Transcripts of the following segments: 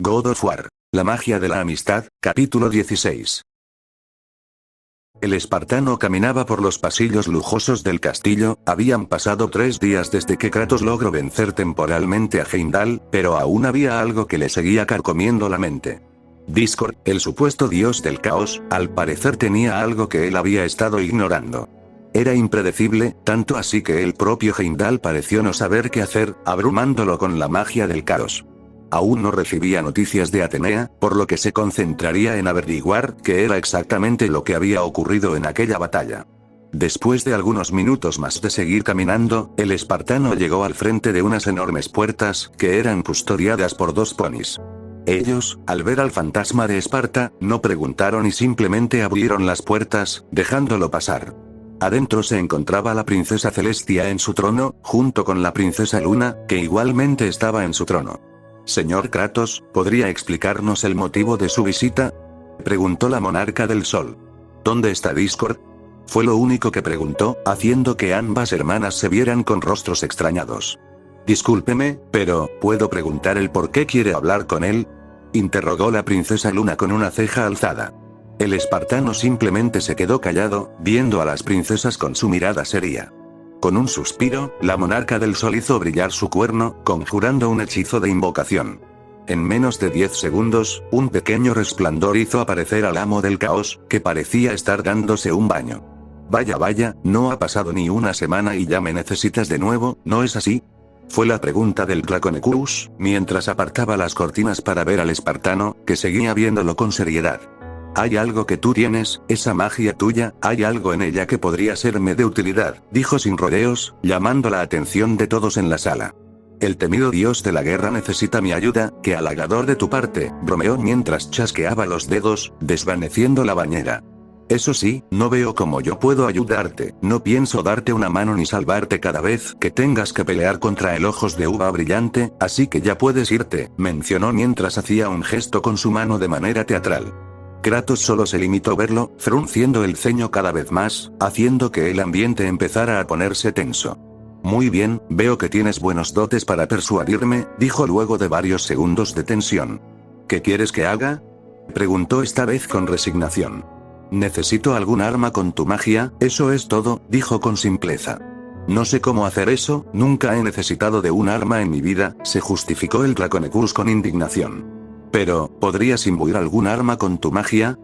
God of War. La magia de la amistad, capítulo 16. El espartano caminaba por los pasillos lujosos del castillo. Habían pasado 3 días desde que Kratos logró vencer temporalmente a Heimdall, pero aún había algo que le seguía carcomiendo la mente. Discord, el supuesto dios del caos, al parecer tenía algo que él había estado ignorando. Era impredecible, tanto así que el propio Heimdall pareció no saber qué hacer, abrumándolo con la magia del caos. Aún no recibía noticias de Atenea, por lo que se concentraría en averiguar qué era exactamente lo que había ocurrido en aquella batalla. Después de algunos minutos más de seguir caminando, el espartano llegó al frente de unas enormes puertas, que eran custodiadas por 2 ponis. Ellos, al ver al fantasma de Esparta, no preguntaron y simplemente abrieron las puertas, dejándolo pasar. Adentro se encontraba la princesa Celestia en su trono, junto con la princesa Luna, que igualmente estaba en su trono. Señor Kratos, ¿podría explicarnos el motivo de su visita?, preguntó la monarca del sol. ¿Dónde está Discord?, fue lo único que preguntó, haciendo que ambas hermanas se vieran con rostros extrañados. Discúlpeme, pero, ¿puedo preguntar el por qué quiere hablar con él?, interrogó la princesa Luna con una ceja alzada. El espartano simplemente se quedó callado, viendo a las princesas con su mirada seria. Con un suspiro, la monarca del sol hizo brillar su cuerno, conjurando un hechizo de invocación. En menos de 10 segundos, un pequeño resplandor hizo aparecer al amo del caos, que parecía estar dándose un baño. Vaya, no ha pasado ni una semana y ya me necesitas de nuevo, ¿no es así?, fue la pregunta del Draconequus, mientras apartaba las cortinas para ver al espartano, que seguía viéndolo con seriedad. «Hay algo que tú tienes, esa magia tuya, hay algo en ella que podría serme de utilidad», dijo sin rodeos, llamando la atención de todos en la sala. «El temido dios de la guerra necesita mi ayuda, qué halagador de tu parte», bromeó mientras chasqueaba los dedos, desvaneciendo la bañera. «Eso sí, no veo cómo yo puedo ayudarte, no pienso darte una mano ni salvarte cada vez que tengas que pelear contra el ojos de uva brillante, así que ya puedes irte», mencionó mientras hacía un gesto con su mano de manera teatral. Kratos solo se limitó a verlo, frunciendo el ceño cada vez más, haciendo que el ambiente empezara a ponerse tenso. «Muy bien, veo que tienes buenos dotes para persuadirme», dijo luego de varios segundos de tensión. «¿Qué quieres que haga?», preguntó esta vez con resignación. «Necesito algún arma con tu magia, eso es todo», dijo con simpleza. «No sé cómo hacer eso, nunca he necesitado de un arma en mi vida», se justificó el Draconequus con indignación. «Pero, ¿podrías imbuir algún arma con tu magia?»,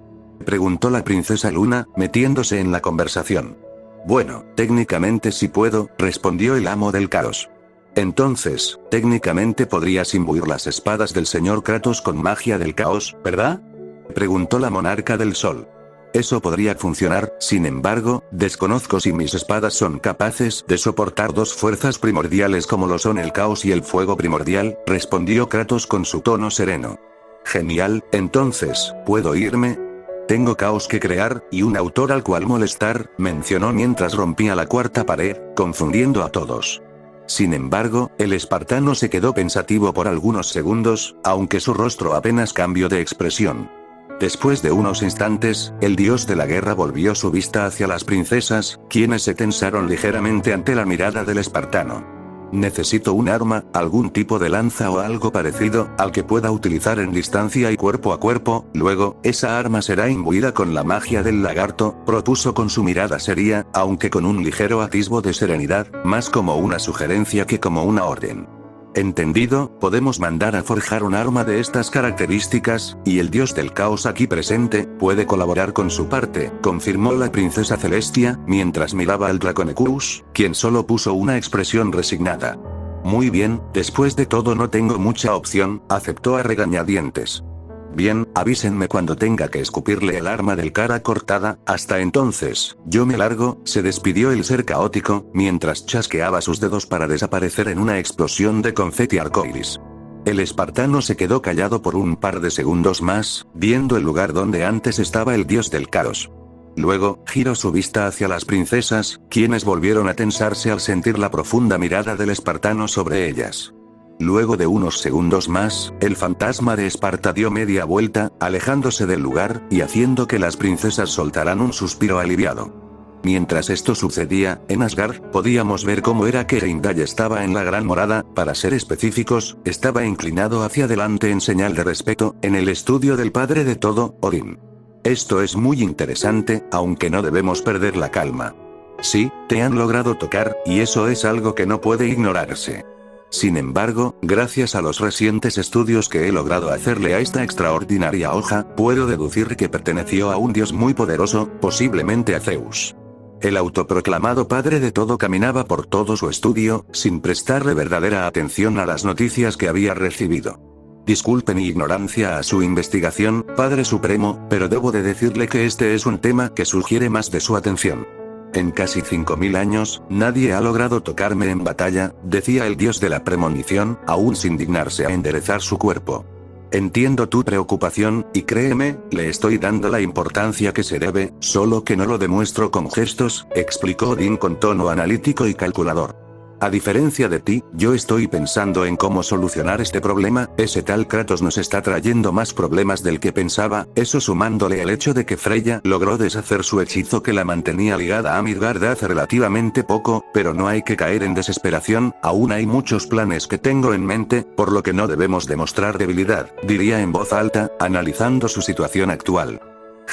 preguntó la princesa Luna, metiéndose en la conversación. «Bueno, técnicamente sí puedo», respondió el amo del caos. «Entonces, técnicamente podrías imbuir las espadas del señor Kratos con magia del caos, ¿verdad?», preguntó la monarca del sol. «Eso podría funcionar, sin embargo, desconozco si mis espadas son capaces de soportar 2 fuerzas primordiales como lo son el caos y el fuego primordial», respondió Kratos con su tono sereno. «Genial, entonces, ¿puedo irme? Tengo caos que crear, y un autor al cual molestar», mencionó mientras rompía la 4ª pared, confundiendo a todos. Sin embargo, el espartano se quedó pensativo por algunos segundos, aunque su rostro apenas cambió de expresión. Después de unos instantes, el dios de la guerra volvió su vista hacia las princesas, quienes se tensaron ligeramente ante la mirada del espartano. «Necesito un arma, algún tipo de lanza o algo parecido, al que pueda utilizar en distancia y cuerpo a cuerpo, luego, esa arma será imbuida con la magia del lagarto», propuso con su mirada seria, aunque con un ligero atisbo de serenidad, más como una sugerencia que como una orden. «Entendido, podemos mandar a forjar un arma de estas características, y el dios del caos aquí presente, puede colaborar con su parte», confirmó la princesa Celestia, mientras miraba al Draconequus, quien solo puso una expresión resignada. «Muy bien, después de todo no tengo mucha opción», aceptó a regañadientes. «Bien, avísenme cuando tenga que escupirle el arma del cara cortada, hasta entonces, yo me largo», se despidió el ser caótico, mientras chasqueaba sus dedos para desaparecer en una explosión de confeti arcoíris. El espartano se quedó callado por un par de segundos más, viendo el lugar donde antes estaba el dios del caos. Luego, giró su vista hacia las princesas, quienes volvieron a tensarse al sentir la profunda mirada del espartano sobre ellas. Luego de unos segundos más, el fantasma de Esparta dio media vuelta, alejándose del lugar, y haciendo que las princesas soltaran un suspiro aliviado. Mientras esto sucedía, en Asgard, podíamos ver cómo era que Heimdall estaba en la Gran Morada, para ser específicos, estaba inclinado hacia adelante en señal de respeto, en el estudio del padre de todo, Odín. Esto es muy interesante, aunque no debemos perder la calma. Sí, te han logrado tocar, y eso es algo que no puede ignorarse. Sin embargo, gracias a los recientes estudios que he logrado hacerle a esta extraordinaria hoja, puedo deducir que perteneció a un dios muy poderoso, posiblemente a Zeus. El autoproclamado padre de todo caminaba por todo su estudio, sin prestarle verdadera atención a las noticias que había recibido. Disculpe mi ignorancia a su investigación, Padre Supremo, pero debo de decirle que este es un tema que sugiere más de su atención. En casi 5000 años, nadie ha logrado tocarme en batalla, decía el dios de la premonición, aún sin dignarse a enderezar su cuerpo. Entiendo tu preocupación, y créeme, le estoy dando la importancia que se debe, solo que no lo demuestro con gestos, explicó Odín con tono analítico y calculador. A diferencia de ti, yo estoy pensando en cómo solucionar este problema. Ese tal Kratos nos está trayendo más problemas del que pensaba, eso sumándole el hecho de que Freya logró deshacer su hechizo que la mantenía ligada a Midgard hace relativamente poco, pero no hay que caer en desesperación, aún hay muchos planes que tengo en mente, por lo que no debemos demostrar debilidad, diría en voz alta, analizando su situación actual.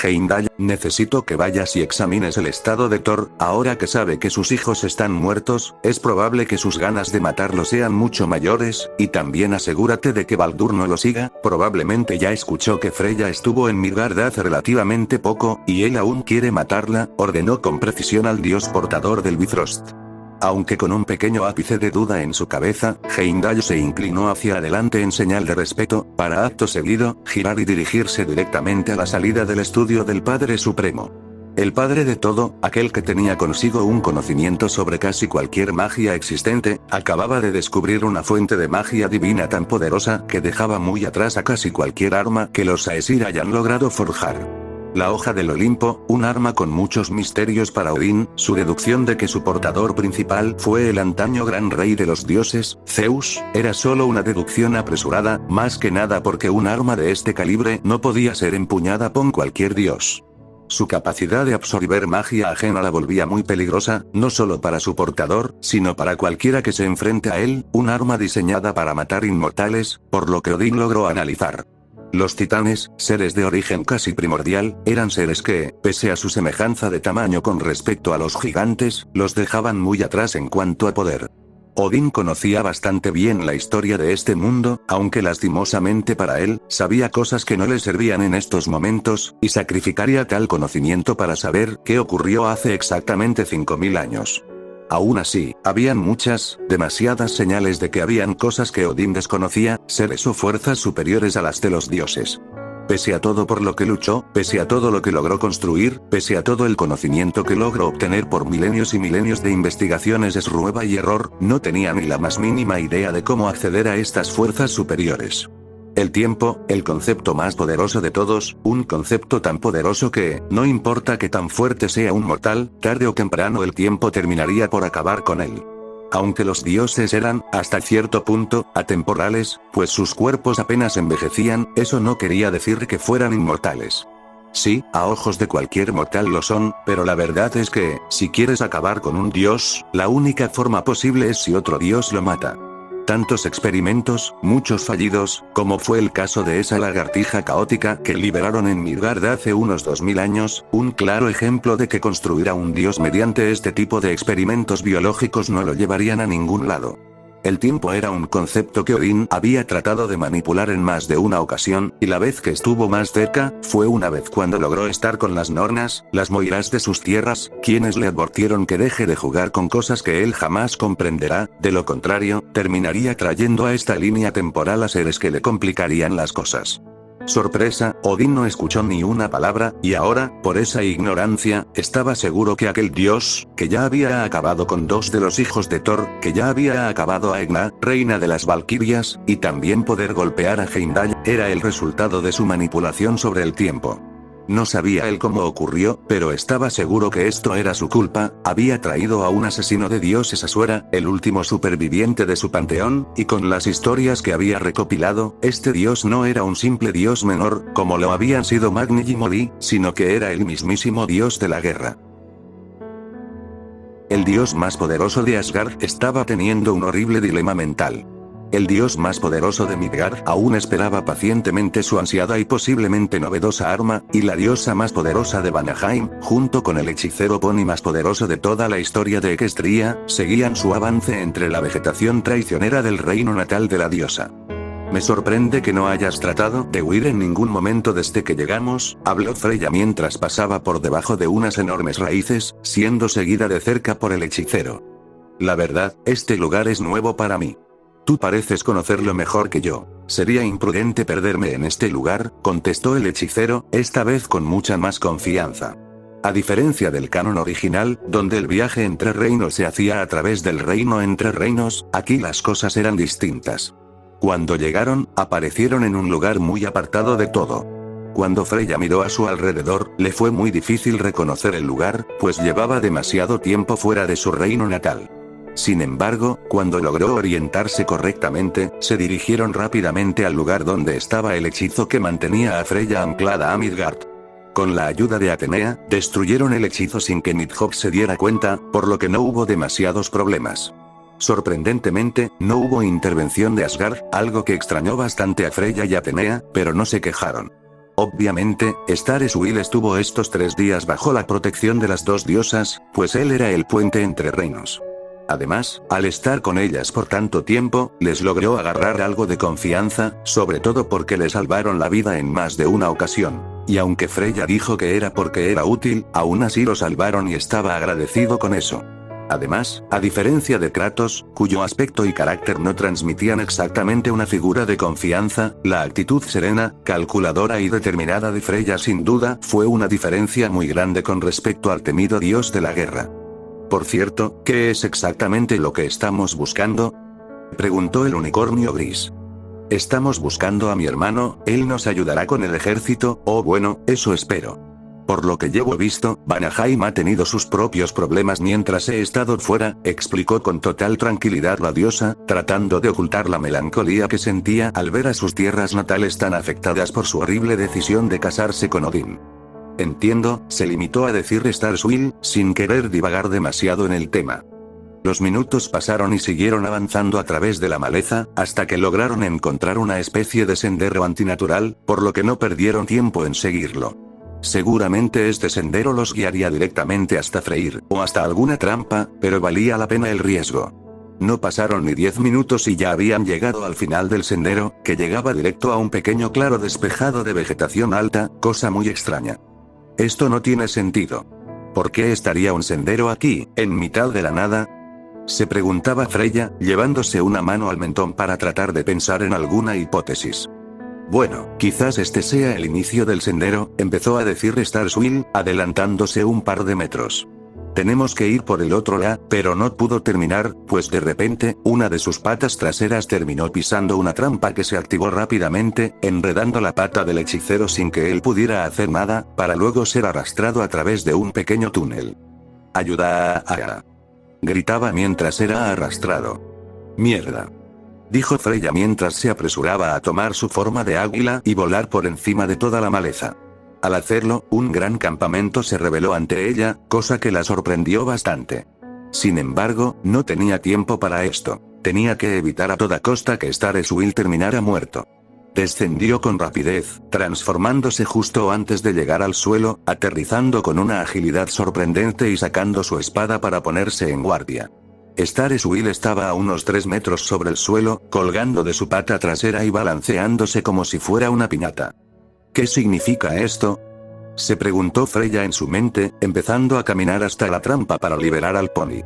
Heimdall, necesito que vayas y examines el estado de Thor, ahora que sabe que sus hijos están muertos, es probable que sus ganas de matarlo sean mucho mayores, y también asegúrate de que Baldur no lo siga, probablemente ya escuchó que Freya estuvo en Midgard hace relativamente poco, y él aún quiere matarla, ordenó con precisión al dios portador del Bifrost. Aunque con un pequeño ápice de duda en su cabeza, Heimdall se inclinó hacia adelante en señal de respeto, para acto seguido, girar y dirigirse directamente a la salida del estudio del Padre Supremo. El padre de todo, aquel que tenía consigo un conocimiento sobre casi cualquier magia existente, acababa de descubrir una fuente de magia divina tan poderosa que dejaba muy atrás a casi cualquier arma que los Aesir hayan logrado forjar. La hoja del Olimpo, un arma con muchos misterios para Odín, su deducción de que su portador principal fue el antaño gran rey de los dioses, Zeus, era solo una deducción apresurada, más que nada porque un arma de este calibre no podía ser empuñada por cualquier dios. Su capacidad de absorber magia ajena la volvía muy peligrosa, no solo para su portador, sino para cualquiera que se enfrente a él, un arma diseñada para matar inmortales, por lo que Odín logró analizar. Los titanes, seres de origen casi primordial, eran seres que, pese a su semejanza de tamaño con respecto a los gigantes, los dejaban muy atrás en cuanto a poder. Odín conocía bastante bien la historia de este mundo, aunque lastimosamente para él, sabía cosas que no le servían en estos momentos, y sacrificaría tal conocimiento para saber qué ocurrió hace exactamente 5000 años. Aún así, habían muchas, demasiadas señales de que habían cosas que Odín desconocía, seres o fuerzas superiores a las de los dioses. Pese a todo por lo que luchó, pese a todo lo que logró construir, pese a todo el conocimiento que logró obtener por milenios y milenios de investigaciones de prueba y error, no tenía ni la más mínima idea de cómo acceder a estas fuerzas superiores. El tiempo, el concepto más poderoso de todos, un concepto tan poderoso que, no importa que tan fuerte sea un mortal, tarde o temprano el tiempo terminaría por acabar con él. Aunque los dioses eran, hasta cierto punto, atemporales, pues sus cuerpos apenas envejecían, eso no quería decir que fueran inmortales. Sí, a ojos de cualquier mortal lo son, pero la verdad es que, si quieres acabar con un dios, la única forma posible es si otro dios lo mata. Tantos experimentos, muchos fallidos, como fue el caso de esa lagartija caótica que liberaron en Midgard hace unos 2000 años, un claro ejemplo de que construir a un dios mediante este tipo de experimentos biológicos no lo llevarían a ningún lado. El tiempo era un concepto que Odín había tratado de manipular en más de una ocasión, y la vez que estuvo más cerca, fue una vez cuando logró estar con las Nornas, las Moiras de sus tierras, quienes le advirtieron que deje de jugar con cosas que él jamás comprenderá, de lo contrario, terminaría trayendo a esta línea temporal a seres que le complicarían las cosas. Sorpresa, Odín no escuchó ni una palabra, y ahora, por esa ignorancia, estaba seguro que aquel dios, que ya había acabado con 2 de los hijos de Thor, que ya había acabado a Egna, reina de las Valquirias, y también poder golpear a Heimdall, era el resultado de su manipulación sobre el tiempo. No sabía él cómo ocurrió, pero estaba seguro que esto era su culpa, había traído a un asesino de dioses a Suera, el último superviviente de su panteón, y con las historias que había recopilado, este dios no era un simple dios menor, como lo habían sido Magni y Modi, sino que era el mismísimo dios de la guerra. El dios más poderoso de Asgard estaba teniendo un horrible dilema mental. El dios más poderoso de Midgard aún esperaba pacientemente su ansiada y posiblemente novedosa arma, y la diosa más poderosa de Vanaheim, junto con el hechicero pony más poderoso de toda la historia de Equestria, seguían su avance entre la vegetación traicionera del reino natal de la diosa. Me sorprende que no hayas tratado de huir en ningún momento desde que llegamos, habló Freya mientras pasaba por debajo de unas enormes raíces, siendo seguida de cerca por el hechicero. La verdad, este lugar es nuevo para mí. Tú pareces conocerlo mejor que yo. Sería imprudente perderme en este lugar, contestó el hechicero, esta vez con mucha más confianza. A diferencia del canon original, donde el viaje entre reinos se hacía a través del reino entre reinos, aquí las cosas eran distintas. Cuando llegaron, aparecieron en un lugar muy apartado de todo. Cuando Freya miró a su alrededor, le fue muy difícil reconocer el lugar, pues llevaba demasiado tiempo fuera de su reino natal. Sin embargo, cuando logró orientarse correctamente, se dirigieron rápidamente al lugar donde estaba el hechizo que mantenía a Freya anclada a Midgard. Con la ayuda de Atenea, destruyeron el hechizo sin que Nidhogg se diera cuenta, por lo que no hubo demasiados problemas. Sorprendentemente, no hubo intervención de Asgard, algo que extrañó bastante a Freya y Atenea, pero no se quejaron. Obviamente, Stareswil estuvo estos 3 días bajo la protección de las dos diosas, pues él era el puente entre reinos. Además, al estar con ellas por tanto tiempo, les logró agarrar algo de confianza, sobre todo porque le salvaron la vida en más de una ocasión. Y aunque Freya dijo que era porque era útil, aún así lo salvaron y estaba agradecido con eso. Además, a diferencia de Kratos, cuyo aspecto y carácter no transmitían exactamente una figura de confianza, la actitud serena, calculadora y determinada de Freya sin duda fue una diferencia muy grande con respecto al temido dios de la guerra. Por cierto, ¿qué es exactamente lo que estamos buscando?, preguntó el unicornio gris. Estamos buscando a mi hermano, él nos ayudará con el ejército, o bueno, eso espero. Por lo que llevo visto, Vanaheim ha tenido sus propios problemas mientras he estado fuera, explicó con total tranquilidad la diosa, tratando de ocultar la melancolía que sentía al ver a sus tierras natales tan afectadas por su horrible decisión de casarse con Odín. Entiendo, se limitó a decir Starswill, sin querer divagar demasiado en el tema. Los minutos pasaron y siguieron avanzando a través de la maleza, hasta que lograron encontrar una especie de sendero antinatural, por lo que no perdieron tiempo en seguirlo. Seguramente este sendero los guiaría directamente hasta Freyr, o hasta alguna trampa, pero valía la pena el riesgo. No pasaron ni 10 minutos y ya habían llegado al final del sendero, que llegaba directo a un pequeño claro despejado de vegetación alta, cosa muy extraña. Esto no tiene sentido. ¿Por qué estaría un sendero aquí, en mitad de la nada?, se preguntaba Freya, llevándose una mano al mentón para tratar de pensar en alguna hipótesis. Bueno, quizás este sea el inicio del sendero, empezó a decir Starswill, adelantándose un par de metros. Tenemos que ir por el otro lado, pero no pudo terminar, pues de repente, una de sus patas traseras terminó pisando una trampa que se activó rápidamente, enredando la pata del hechicero sin que él pudiera hacer nada, para luego ser arrastrado a través de un pequeño túnel. ¡Ayuda! Gritaba mientras era arrastrado. ¡Mierda!, dijo Freya mientras se apresuraba a tomar su forma de águila y volar por encima de toda la maleza. Al hacerlo, un gran campamento se reveló ante ella, cosa que la sorprendió bastante. Sin embargo, no tenía tiempo para esto. Tenía que evitar a toda costa que Stareswill terminara muerto. Descendió con rapidez, transformándose justo antes de llegar al suelo, aterrizando con una agilidad sorprendente y sacando su espada para ponerse en guardia. Stareswill estaba a unos 3 metros sobre el suelo, colgando de su pata trasera y balanceándose como si fuera una piñata. ¿Qué significa esto?, se preguntó Freya en su mente, empezando a caminar hasta la trampa para liberar al pony.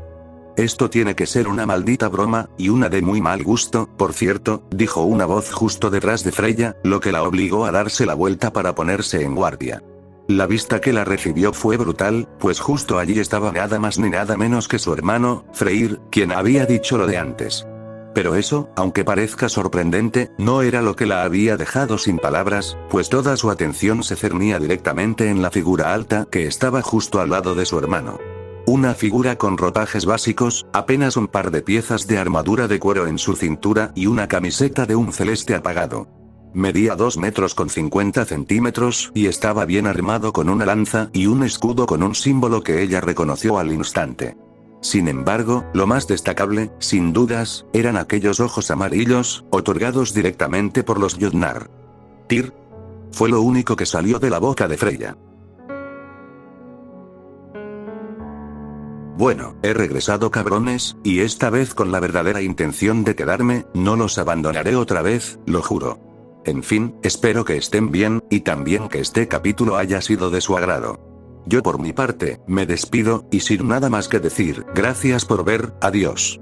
Esto tiene que ser una maldita broma, y una de muy mal gusto, por cierto, dijo una voz justo detrás de Freya, lo que la obligó a darse la vuelta para ponerse en guardia. La vista que la recibió fue brutal, pues justo allí estaba nada más ni nada menos que su hermano, Freyr, quien había dicho lo de antes. Pero eso, aunque parezca sorprendente, no era lo que la había dejado sin palabras, pues toda su atención se cernía directamente en la figura alta que estaba justo al lado de su hermano. Una figura con ropajes básicos, apenas un par de piezas de armadura de cuero en su cintura y una camiseta de un celeste apagado. Medía 2 metros con 50 centímetros y estaba bien armado con una lanza y un escudo con un símbolo que ella reconoció al instante. Sin embargo, lo más destacable, sin dudas, eran aquellos ojos amarillos, otorgados directamente por los Jotnar. Tyr. Fue lo único que salió de la boca de Freya. Bueno, he regresado cabrones, y esta vez con la verdadera intención de quedarme, no los abandonaré otra vez, lo juro. En fin, espero que estén bien, y también que este capítulo haya sido de su agrado. Yo por mi parte, me despido, y sin nada más que decir, gracias por ver, adiós.